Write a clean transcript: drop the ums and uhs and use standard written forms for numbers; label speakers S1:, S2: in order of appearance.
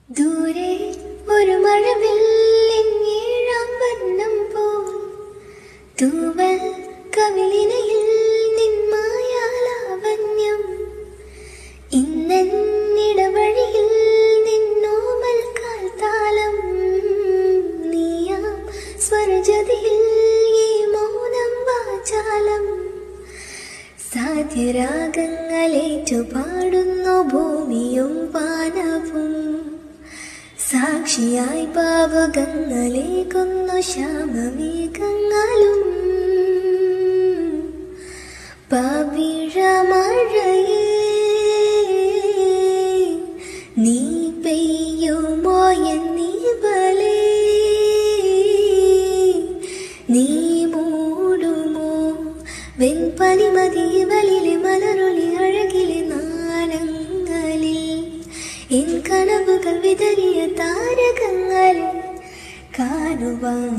S1: ദൂരെ ഒരു മഴവില്ലിൻ ഏഴാം വർണ്ണം പോൽ തൂവൽ കവിളിനയിൽ നിൻ മായാലാവണ്യം ഇന്നിടവഴിയിൽ നിന്നോമൽ കാൽത്താളം നീയാം സ്വരജതിയിൽ ഈ മൗനം വാചാലം സാധ്യരാഗങ്ങളേറ്റു പാടുന്നു ഭൂമിയും വാനവും സാക്ഷിയായി പാവകങ്ങളേകുന്നു ശ്യാമമേഘങ്ങളും പവിഴമഴയേ നീ പെയ്യുമോ എന്നീവലേ നീ മൂടുമോ വെൺപനിമതിവലിലെ മലരൊളി അഴകിലെ നാളങ്ങളിൽ എൻ കനവുകൾ വിതറിയ താരകങ്ങളിൽ കാണുവാൻ